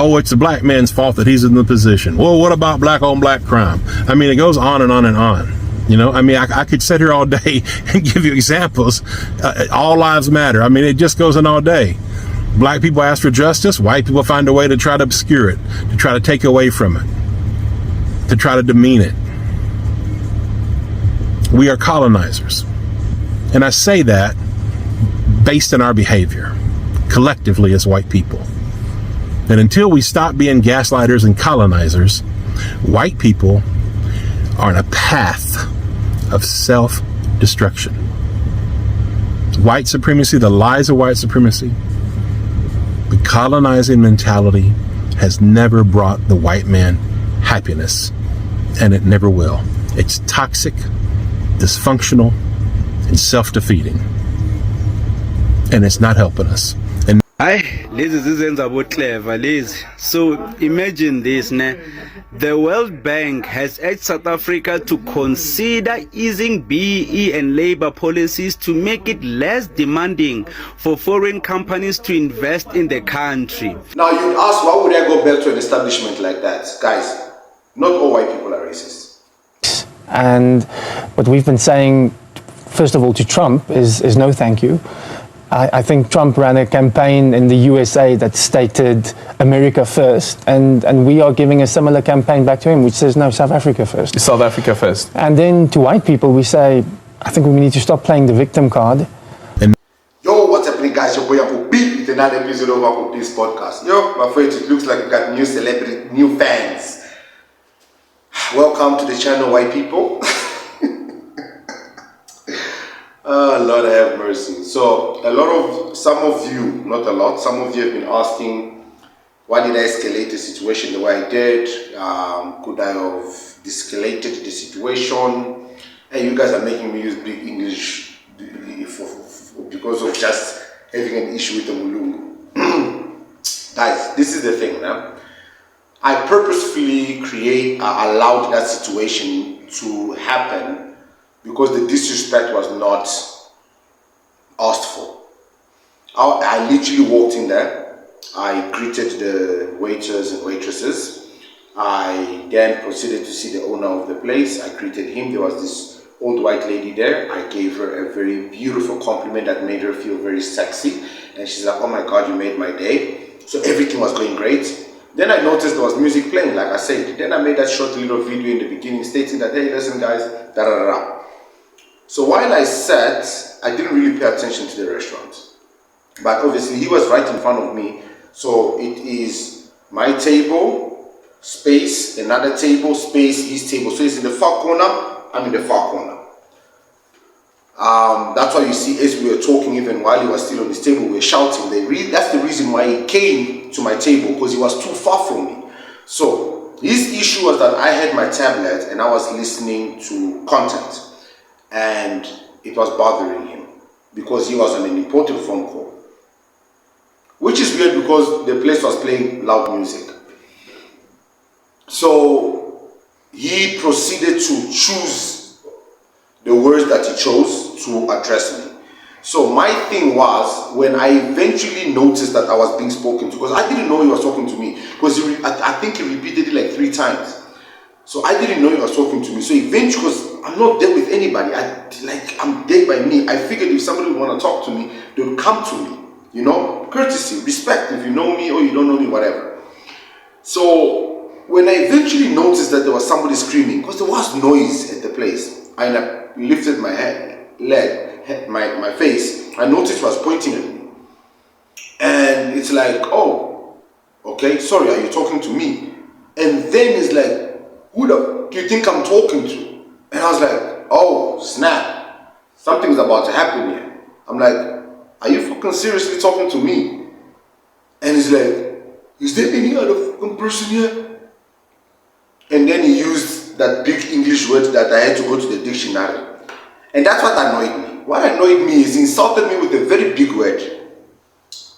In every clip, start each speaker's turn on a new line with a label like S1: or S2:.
S1: Oh, it's the black man's fault that he's in the position. Well, what about black on black crime? I mean, it goes on and on and on. You know, I mean, I could sit here all day and give you examples. All lives matter. I mean, it just goes on all day. Black people ask for justice. White people find a way to try to obscure it, to try to take away from it, to try to demean it. We are colonizers. And I say that based on our behavior, collectively as white people. And until we stop being gaslighters and colonizers, white people are on a path of self-destruction. White supremacy, the lies of white supremacy, the colonizing mentality has never brought the white man happiness, and it never will. It's toxic, dysfunctional, and self-defeating. And it's not helping us. And
S2: lezi zizenza bo clever lezi. So imagine this, the World Bank has urged South Africa to consider easing BEE and labor policies to make it less demanding for foreign companies to invest in the country.
S3: Now you'd ask, why would I go back to an establishment like that? Guys, not all white people are racist.
S4: And what we've been saying, first of all, to Trump is no thank you. I think Trump ran a campaign in the USA that stated America first, and we are giving a similar campaign back to him, which says, no, South Africa first.
S5: South Africa first.
S4: And then to white people, we say, I think we need to stop playing the victim card.
S3: Yo, what's happening, guys? Your boy Uncle B with another episode of Uncle B's podcast. Yo, my friends, it looks like we got new fans. Welcome to the channel, white people. Lord have mercy. So some of you have been asking, why did I escalate the situation the way I did? Could I have de-escalated the situation? And you guys are making me use big English because of just having an issue with the Mulungu. Guys, this is the thing now. I purposefully allowed that situation to happen because the disrespect was not asked for. I literally walked in there. I greeted the waiters and waitresses. I then proceeded to see the owner of the place. I greeted him. There was this old white lady there. I gave her a very beautiful compliment that made her feel very sexy. And she's like, oh my God, you made my day. So everything was going great. Then I noticed there was music playing, like I said. Then I made that short little video in the beginning stating that, hey, listen guys, da-da-da-da. So while I sat, I didn't really pay attention to the restaurant. But obviously he was right in front of me. So it is my table, space, another table, space, his table. So he's in the far corner, I'm in the far corner. That's why you see as we were talking, even while he was still on his table, we were shouting. That's the reason why he came to my table, because he was too far from me. So his issue was that I had my tablet and I was listening to content. And it was bothering him because he was on an important phone call. Which is weird because the place was playing loud music. So he proceeded to choose the words that he chose to address me. So my thing was, when I eventually noticed that I was being spoken to, because I didn't know he was talking to me, because I think he repeated it like 3 times. So I didn't know he was talking to me. So eventually, because I'm not there with anybody, I'm there by me. I figured if somebody would want to talk to me, they would come to me. You know, courtesy, respect, if you know me or you don't know me, whatever. So when I eventually noticed that there was somebody screaming, because there was noise at the place, I lifted my my face, I noticed he was pointing at me. And it's like, oh, okay, sorry, are you talking to me? And then it's like, who do you think I'm talking to? And I was like, oh, snap. Something's about to happen here. I'm like, are you fucking seriously talking to me? And he's like, is there any other fucking person here? And then he used that big English word that I had to go to the dictionary. And that's what annoyed me. What annoyed me is he insulted me with a very big word.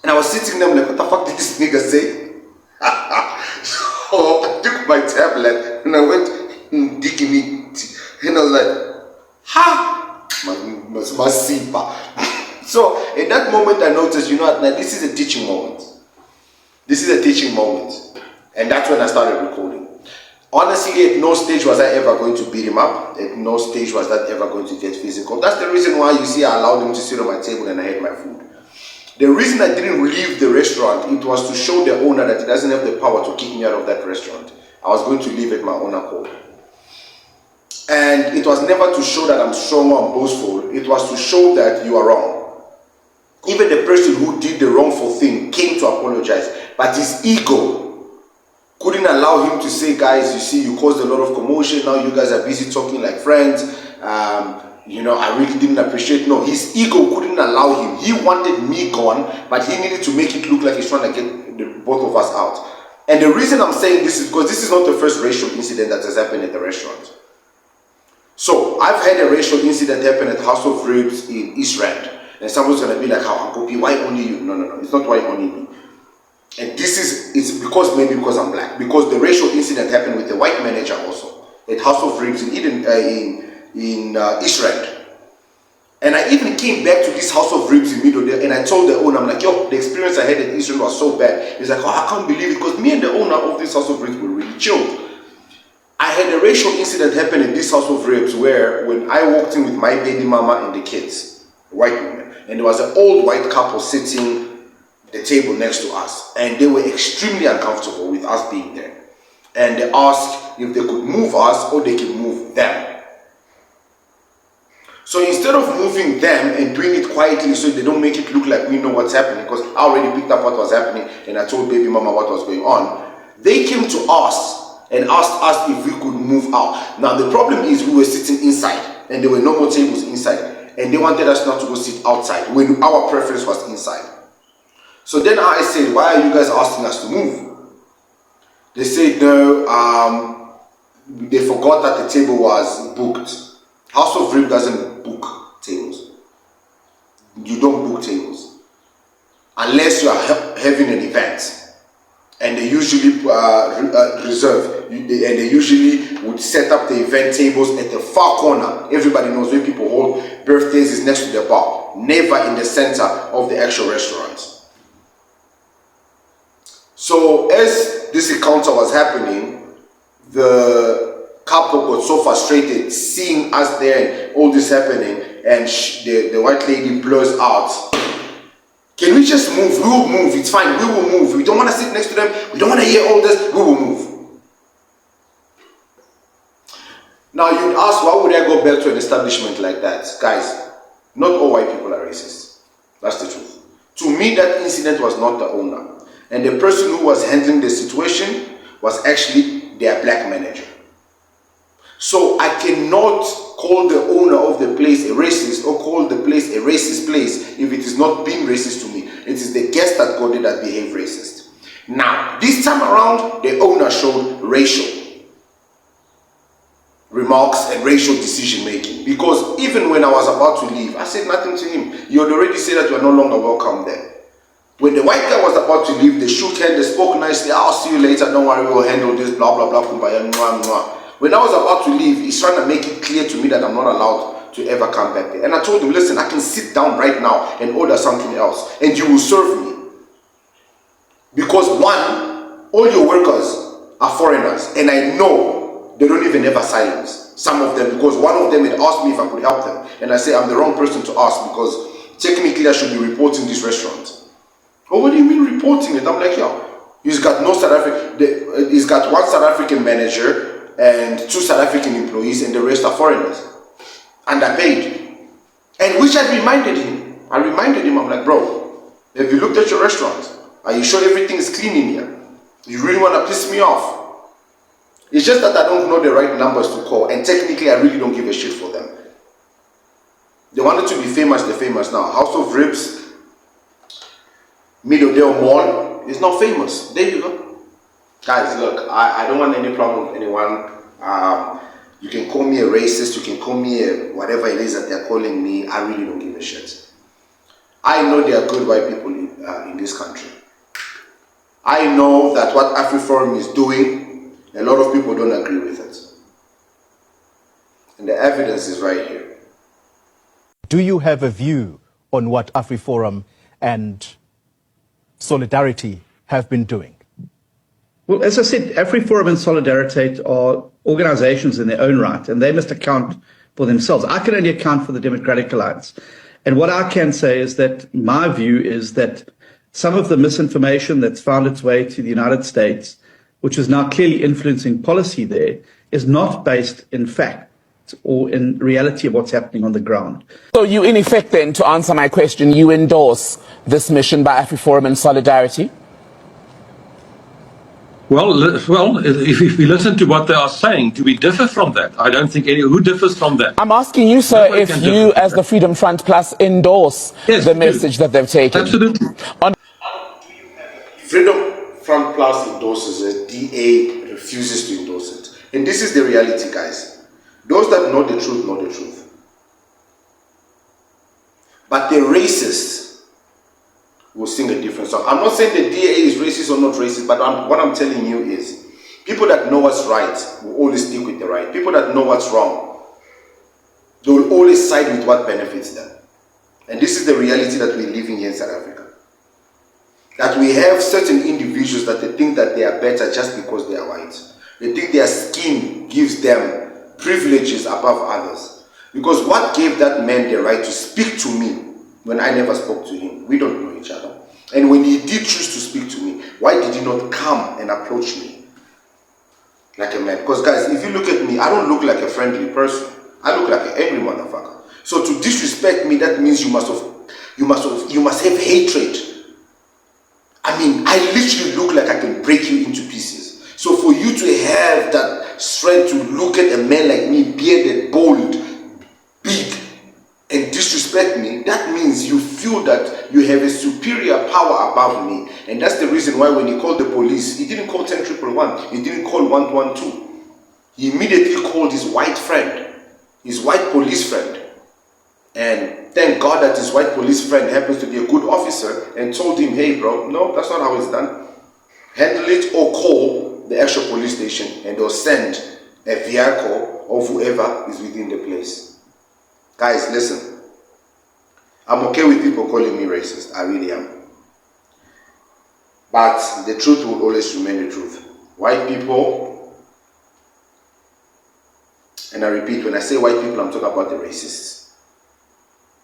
S3: And I was sitting there like, what the fuck did this nigga say? So I took my tablet and I went digging it. And I was like, ha! So in that moment I noticed, you know what, now this is a teaching moment. This is a teaching moment. And that's when I started recording. Honestly, at no stage was I ever going to beat him up. At no stage was that ever going to get physical. That's the reason why you see I allowed him to sit on my table and I had my food. The reason I didn't leave the restaurant, it was to show the owner that he doesn't have the power to kick me out of that restaurant. I was going to leave at my own accord. And it was never to show that I'm strong or I'm boastful. It was to show that you are wrong. Even the person who did the wrongful thing came to apologize, but his ego couldn't allow him to say, guys, you see, you caused a lot of commotion. Now you guys are busy talking like friends. I really didn't appreciate. No, his ego couldn't allow him. He wanted me gone, but he needed to make it look like he's trying to get both of us out. And the reason I'm saying this is because this is not the first racial incident that has happened at the restaurant. So I've had a racial incident happen at House of Ribs in East Rand. And someone's going to be like, how, Uncle P, why only you? No. It's not why only me. And it's because maybe because I'm black. Because the racial incident happened with the white manager also at House of Ribs in East Rand. And I even came back to this House of Ribs in middle there and I told the owner, I'm like, yo, the experience I had at East Rand was so bad. He's like, oh, I can't believe it, because me and the owner of this House of Ribs were really chilled. I had a racial incident happen in this House of Ribs where when I walked in with my baby mama and the kids, white women, and there was an old white couple sitting the table next to us, and they were extremely uncomfortable with us being there. And they asked if they could move us or they can move them. So instead of moving them and doing it quietly so they don't make it look like we know what's happening, because I already picked up what was happening and I told baby mama what was going on, they came to us and asked us if we could move out. Now the problem is we were sitting inside and there were no more tables inside, and they wanted us not to go sit outside when our preference was inside. So then I said, why are you guys asking us to move? They said, no, they forgot that the table was booked. House of Rib doesn't book tables. You don't book tables unless you are having an event. And they usually reserve, and they usually would set up the event tables at the far corner. Everybody knows where people hold birthdays is next to the bar, never in the center of the actual restaurant. So as this encounter was happening, the couple got so frustrated seeing us there and all this happening, and the white lady blurs out, can we just move? We will move. It's fine. We will move. We don't want to sit next to them. We don't want to hear all this. We will move. Now you'd ask, why would I go back to an establishment like that? Guys, not all white people are racist. That's the truth. To me, that incident was not the owner. And the person who was handling the situation was actually their black manager. So I cannot call the owner of the place a racist or call the place a racist place if it is not being racist to me. It is the guests that got it that behave racist. Now, this time around, the owner showed racial remarks and racial decision making, because even when I was about to leave, I said nothing to him. You had already said that you are no longer welcome there. When the white guy was about to leave, they shook hands, they spoke nicely. I'll see you later, don't worry, we'll handle this, blah, blah, blah, kumbaya, mwah, mwah. When I was about to leave, he's trying to make it clear to me that I'm not allowed to ever come back there. And I told him, listen, I can sit down right now and order something else, and you will serve me. Because one, all your workers are foreigners, and I know they don't even have asylums, some of them, because one of them had asked me if I could help them. And I say, I'm the wrong person to ask, because technically I should be reporting this restaurant. Oh, what do you mean reporting it? I'm like, yeah, he's got no South African, he's got one South African manager and 2 South African employees, and the rest are foreigners, underpaid. And which I reminded him. I'm like, bro, have you looked at your restaurant? Are you sure everything is clean in here? You really want to piss me off? It's just that I don't know the right numbers to call, and technically I really don't give a shit for them. They wanted to be famous, they're famous now. House of Ribs, Middledale Mall is not famous. There you go. Guys, look, I don't want any problem with anyone. You can call me a racist, you can call me a whatever it is that they're calling me. I really don't give a shit. I know there are good white people in this country. I know that what AfriForum is doing, a lot of people don't agree with it. And the evidence is right here.
S5: Do you have a view on what AfriForum and Solidarity have been doing?
S6: Well, as I said, AfriForum and Solidarity are organizations in their own right, and they must account for themselves. I can only account for the Democratic Alliance. And what I can say is that my view is that some of the misinformation that's found its way to the United States, which is now clearly influencing policy there, is not based in fact or in reality of what's happening on the ground.
S7: So you, in effect then, to answer my question, you endorse this mission by AfriForum and Solidarity?
S8: Well, if we listen to what they are saying, do we differ from that? I don't think who differs from that.
S7: I'm asking you, sir, if you, as the Freedom Front Plus, endorse the message that they've taken.
S8: Absolutely.
S3: Freedom Front Plus endorses it, DA refuses to endorse it. And this is the reality, guys. Those that know the truth know the truth. But the racists will sing a different song. I'm not saying the DA is racist or not racist, but what I'm telling you is people that know what's right will always stick with the right. People that know what's wrong, they will always side with what benefits them. And this is the reality that we're living here in South Africa. That we have certain individuals that they think that they are better just because they are white. They think their skin gives them privileges above others. Because what gave that man the right to speak to me when I never spoke to him? We don't know each other. And when he did choose to speak to me, why did he not come and approach me like a man? Because guys, if you look at me, I don't look like a friendly person. I look like an angry motherfucker. So to disrespect me, that means you must have hatred. I mean, I literally look like I can break you into pieces. So for you to have that strength to look at a man like me, bearded, bold, big, and disrespect me, that means you feel that you have a superior power above me. And that's the reason why when he called the police, he didn't call 10-111, he didn't call 112. He immediately called his white friend, his white police friend. And thank God that his white police friend happens to be a good officer and told him, hey bro, no, that's not how it's done. Handle it or call the actual police station and they'll send a vehicle of whoever is within the place. Guys, listen. I'm okay with people calling me racist. I really am. But the truth will always remain the truth. White people, and I repeat, when I say white people, I'm talking about the racists,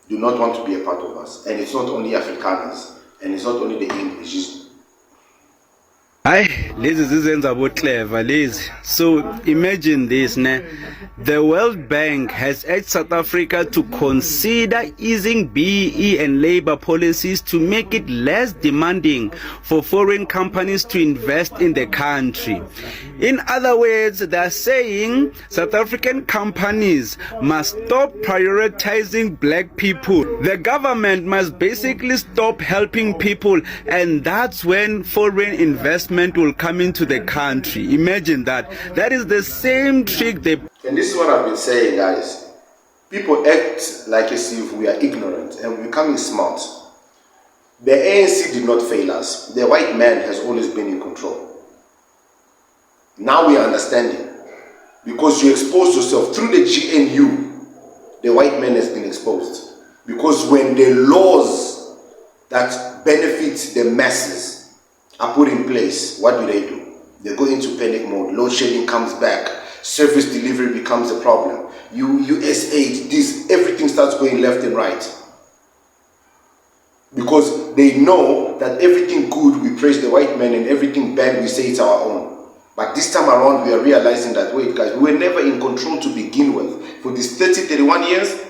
S3: do not want to be a part of us. And it's not only Afrikaners, and it's not only the English.
S2: Lezi zizenza bo clever lezi. So imagine this, ne? The World Bank has urged South Africa to consider easing BEE and labor policies to make it less demanding for foreign companies to invest in the country. In other words, they're saying South African companies must stop prioritizing black people. The government must basically stop helping people, and that's when foreign investment will come into the country. Imagine that. That is the same trick they...
S3: And this is what I've been saying, guys. People act like as if we are ignorant and we're becoming smart. The ANC did not fail us. The white man has always been in control. Now we are understanding. Because you exposed yourself through the GNU, the white man has been exposed. Because when the laws that benefit the masses are put in place, what do? They go into panic mode. Load shedding comes back. Service delivery becomes a problem. USAID, this, everything starts going left and right. Because they know that everything good we praise the white man and everything bad we say it's our own. But this time around we are realizing that, wait guys, we were never in control to begin with. For these 31 years,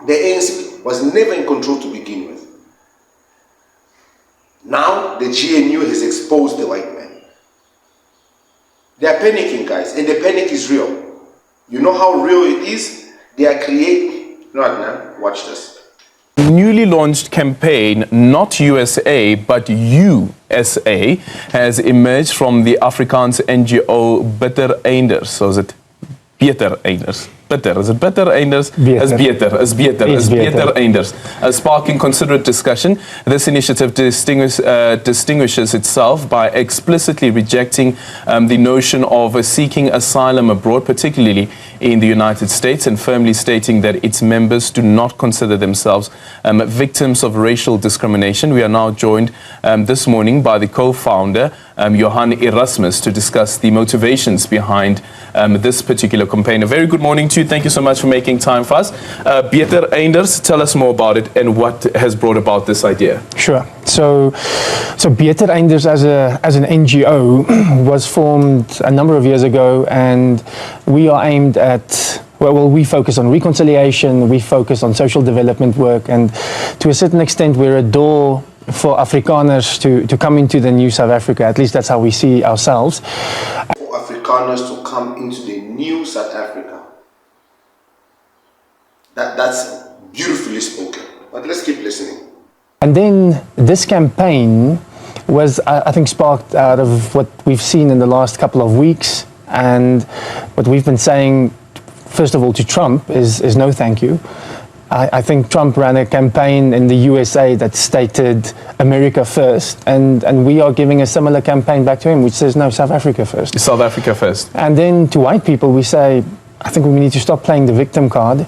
S3: the ANC was never in control to begin with. Now the GNU has exposed the white man. They are panicking, guys, and the panic is real. You know how real it is? They are creating... No, now, watch this.
S9: Newly launched campaign, not USA, but USA, has emerged from the Afrikaans NGO Bitter Einders. So is it Beter Einders? Bitter. Is it Bitter Einders? As Beter Einders. Sparking considerate discussion. This initiative distinguishes itself by explicitly rejecting the notion of seeking asylum abroad, particularly in the United States and firmly stating that its members do not consider themselves victims of racial discrimination. We are now joined this morning by the co-founder, Johan Erasmus, to discuss the motivations behind this particular campaign. A very good morning to you. Thank you so much for making time for us. Pieter Einders, tell us more about it and what has brought about this idea.
S4: Sure. So Pieter Einders as an NGO was formed a number of years ago, and we are aimed at, well, we focus on reconciliation, we focus on social development work, and to a certain extent we're a door for Afrikaners to come into the new South Africa. At least that's how we see ourselves.
S3: For Afrikaners to come into the new South Africa. That's beautifully spoken. But let's keep listening.
S4: And then this campaign was, I think, sparked out of what we've seen in the last couple of weeks, and what we've been saying, first of all, to Trump is no thank you. I think Trump ran a campaign in the USA that stated America first, and we are giving a similar campaign back to him, which says no, South Africa first.
S9: South Africa first.
S4: And then to white people we say, I think we need to stop playing the victim card.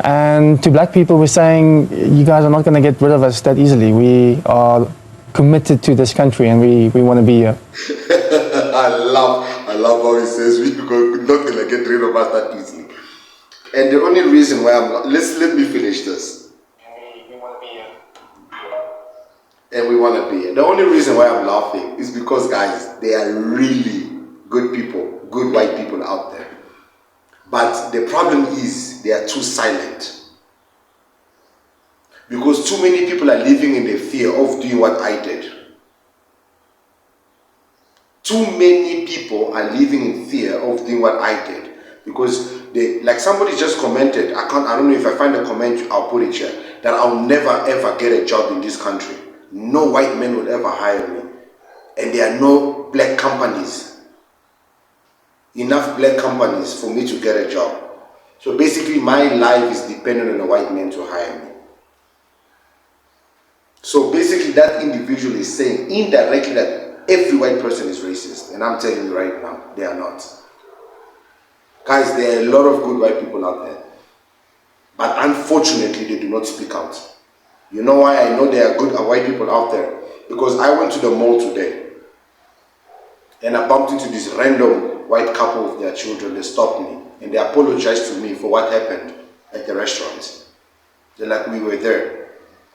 S4: And to black people we're saying, you guys are not going to get rid of us that easily. We are committed to this country and we want to be here.
S3: I love how he says we're not going to get rid of us that easily. And the only reason why let me finish this. And we want to be here. And we want to be here. The only reason why I'm laughing is because, guys, there are really good people, good white people out there. But the problem is they are too silent. Because too many people are living in the fear of doing what I did. Too many people are living in fear of doing what I did. Because like somebody just commented, I don't know if I find a comment, I'll put it here, that I'll never ever get a job in this country. No white men will ever hire me. And there are no black companies. Enough black companies for me to get a job. So basically my life is dependent on a white man to hire me. So basically that individual is saying indirectly that every white person is racist. And I'm telling you right now, they are not. Guys, there are a lot of good white people out there. But unfortunately, they do not speak out. You know why I know there are good white people out there? Because I went to the mall today and I bumped into this random white couple with their children. They stopped me and they apologized to me for what happened at the restaurant. They're like, we were there.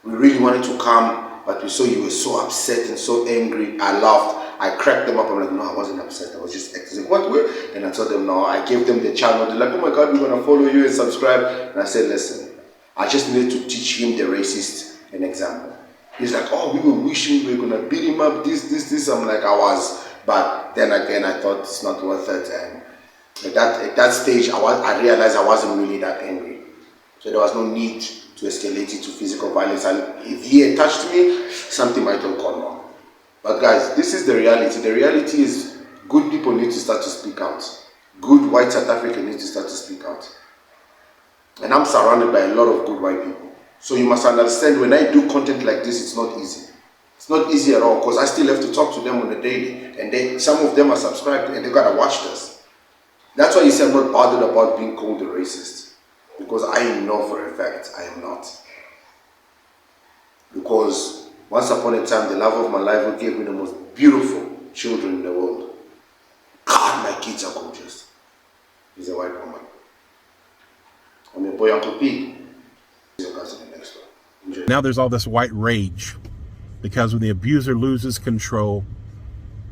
S3: We really wanted to come, but we saw you were so upset and so angry. I laughed. I cracked them up. I'm like, no, I wasn't upset. I was just acting. What? And I told them, no. I gave them the channel. They're like, oh my God, we're going to follow you and subscribe. And I said, listen, I just needed to teach him, the racist, an example. He's like, oh, we were wishing we were going to beat him up, this. I'm like, I was. But then again, I thought it's not worth it. And at that stage, I realized I wasn't really that angry. So there was no need to escalate it to physical violence. And if he had touched me, something might have gone wrong. But guys, this is the reality. The reality is good people need to start to speak out. Good white South Africans need to start to speak out. And I'm surrounded by a lot of good white people. So you must understand, when I do content like this, it's not easy. It's not easy at all, because I still have to talk to them on a daily. And some of them are subscribed and they gotta watch this. That's why you see I'm not bothered about being called a racist. Because I know for a fact I am not. Because once upon a time, the love of my life who gave me the most beautiful children in the world. God, my kids are gorgeous. He's a white woman. I'm your boy Uncle P. Your cousin next door. Enjoy.
S1: Now there's all this white rage because when the abuser loses control,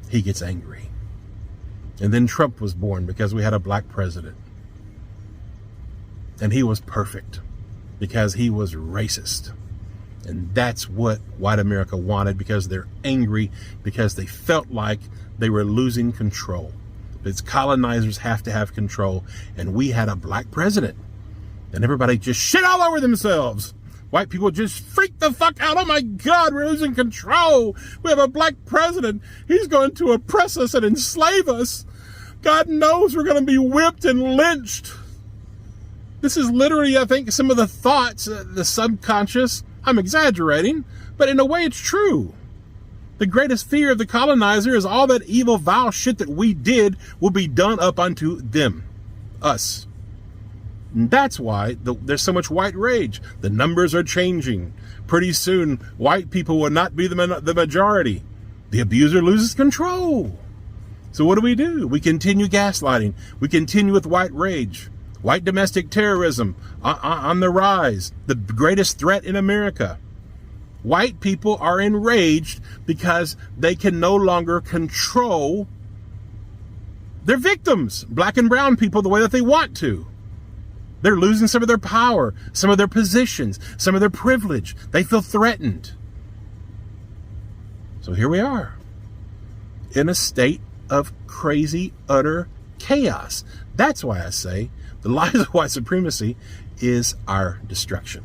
S1: he gets angry. And then Trump was born because we had a black president. And he was perfect because he was racist. And that's what white America wanted, because they're angry, because they felt like they were losing control. Its colonizers have to have control. And we had a black president. And everybody just shit all over themselves. White people just freak the fuck out. Oh my God, we're losing control. We have a black president. He's going to oppress us and enslave us. God knows we're going to be whipped and lynched. This is literally, I think, some of the thoughts, the subconscious. I'm exaggerating, but in a way it's true. The greatest fear of the colonizer is all that evil, vile shit that we did will be done up unto them, us. And that's why there's so much white rage. The numbers are changing. Pretty soon, white people will not be the majority. The abuser loses control. So what do? We continue gaslighting. We continue with white rage. White domestic terrorism on the rise. The greatest threat in America. White people are enraged because they can no longer control their victims, black and brown people, the way that they want to. They're losing some of their power, some of their positions, some of their privilege. They feel threatened. So here we are in a state of crazy, utter chaos. That's why I say the lies of white supremacy is our destruction.